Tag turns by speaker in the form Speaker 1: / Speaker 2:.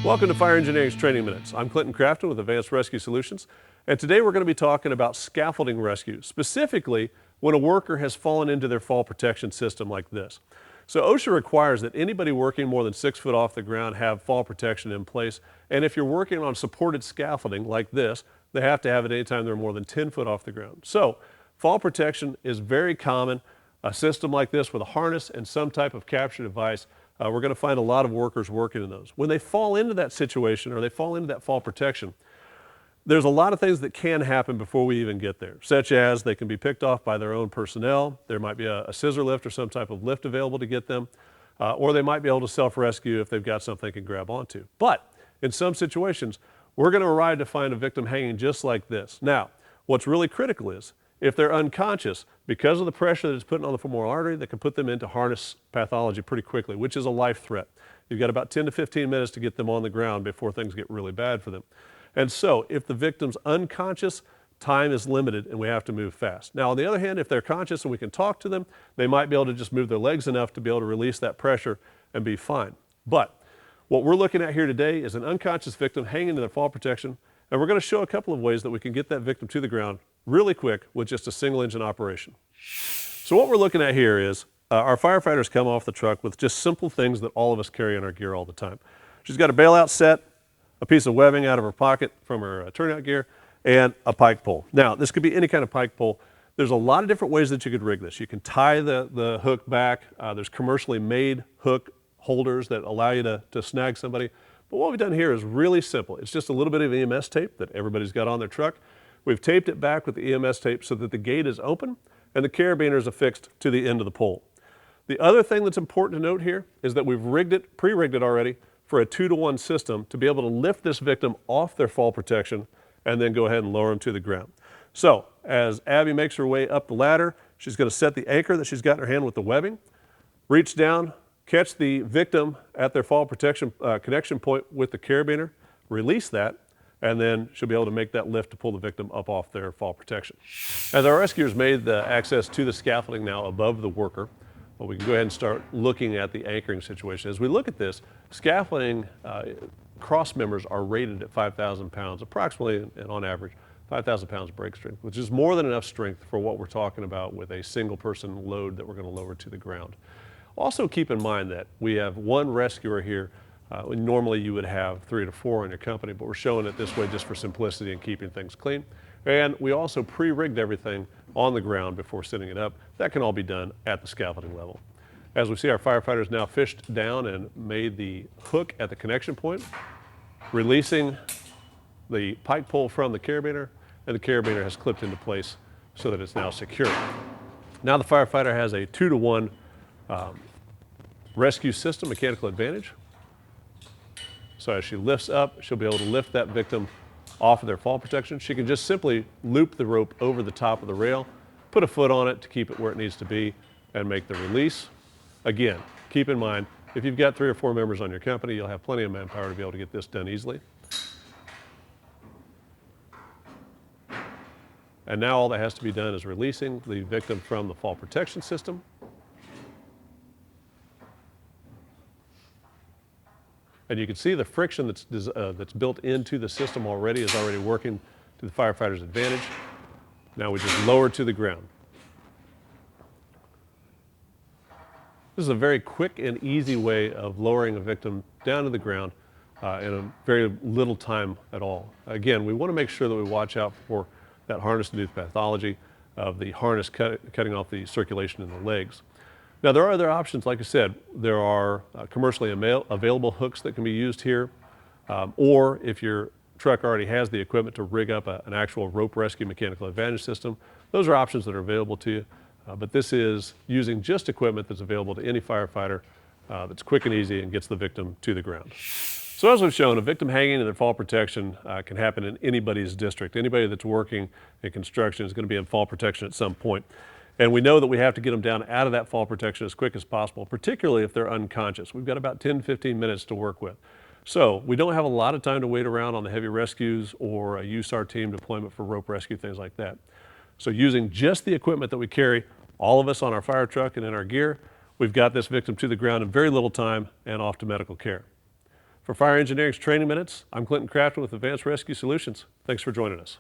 Speaker 1: Welcome to Fire Engineering's Training Minutes. I'm Clinton Crafton with Advanced Rescue Solutions, and today we're going to be talking about scaffolding rescue, specifically when a worker has fallen into their fall protection system like this. So OSHA requires that anybody working more than 6 foot off the ground have fall protection in place, and if you're working on supported scaffolding like this, they have to have it anytime they're more than 10 foot off the ground. So fall protection is very common. A system like this with a harness and some type of capture device, we're going to find a lot of workers working in those. When they fall into that situation or they fall into that fall protection, there's a lot of things that can happen before we even get there, such as they can be picked off by their own personnel. There might be a scissor lift or some type of lift available to get them, or they might be able to self-rescue if they've got something they can grab onto. But in some situations, we're going to arrive to find a victim hanging just like this. Now, what's really critical is if they're unconscious, because of the pressure that it's putting on the femoral artery, that can put them into harness pathology pretty quickly, which is a life threat. You've got about 10 to 15 minutes to get them on the ground before things get really bad for them. And so if the victim's unconscious, time is limited and we have to move fast. Now, on the other hand, if they're conscious and we can talk to them, they might be able to just move their legs enough to be able to release that pressure and be fine. But what we're looking at here today is an unconscious victim hanging in their fall protection, and we're going to show a couple of ways that we can get that victim to the ground really quick with just a single engine operation. So what we're looking at here is our firefighters come off the truck with just simple things that all of us carry in our gear all the time. She's got a bailout set, a piece of webbing out of her pocket from her turnout gear, and a pike pole. Now, this could be any kind of pike pole. There's a lot of different ways that you could rig this. You can tie the hook back. There's commercially made hook holders that allow you to snag somebody. But what we've done here is really simple. It's just a little bit of EMS tape that everybody's got on their truck. We've taped it back with the EMS tape so that the gate is open and the carabiner is affixed to the end of the pole. The other thing that's important to note here is that we've pre-rigged it already for a 2-to-1 system to be able to lift this victim off their fall protection and then go ahead and lower them to the ground. So as Abby makes her way up the ladder, she's going to set the anchor that she's got in her hand with the webbing, reach down, catch the victim at their fall protection connection point with the carabiner, release that, and then she'll be able to make that lift to pull the victim up off their fall protection. As our rescuers made the access to the scaffolding now above the worker, well, we can go ahead and start looking at the anchoring situation. As we look at this, scaffolding cross members are rated at 5,000 pounds, approximately, and on average, 5,000 pounds of brake strength, which is more than enough strength for what we're talking about with a single person load that we're going to lower to the ground. Also keep in mind that we have one rescuer here. Normally you would have 3 to 4 in your company, but we're showing it this way just for simplicity and keeping things clean. And we also pre-rigged everything on the ground before setting it up. That can all be done at the scaffolding level. As we see, our firefighters now fished down and made the hook at the connection point, releasing the pike pole from the carabiner, and the carabiner has clipped into place so that it's now secure. Now the firefighter has a 2-to-1 rescue system, mechanical advantage. So as she lifts up, she'll be able to lift that victim off of their fall protection. She can just simply loop the rope over the top of the rail, put a foot on it to keep it where it needs to be, and make the release. Again, keep in mind, if you've got 3 or 4 members on your company, you'll have plenty of manpower to be able to get this done easily. And now all that has to be done is releasing the victim from the fall protection system. And you can see the friction that's built into the system already is already working to the firefighter's advantage. Now we just lower to the ground. This is a very quick and easy way of lowering a victim down to the ground in a very little time at all. Again, we want to make sure that we watch out for that harness-induced pathology of the harness cutting off the circulation in the legs. Now there are other options. Like I said, there are commercially available hooks that can be used here, or if your truck already has the equipment to rig up an actual rope rescue mechanical advantage system, those are options that are available to you. But this is using just equipment that's available to any firefighter that's quick and easy and gets the victim to the ground. So as we've shown, a victim hanging in their fall protection can happen in anybody's district. Anybody that's working in construction is going to be in fall protection at some point. And we know that we have to get them down out of that fall protection as quick as possible, particularly if they're unconscious. We've got about 10, 15 minutes to work with. So we don't have a lot of time to wait around on the heavy rescues or a USAR team deployment for rope rescue, things like that. So using just the equipment that we carry, all of us on our fire truck and in our gear, we've got this victim to the ground in very little time and off to medical care. For Fire Engineering's Training Minutes, I'm Clinton Crafton with Advanced Rescue Solutions. Thanks for joining us.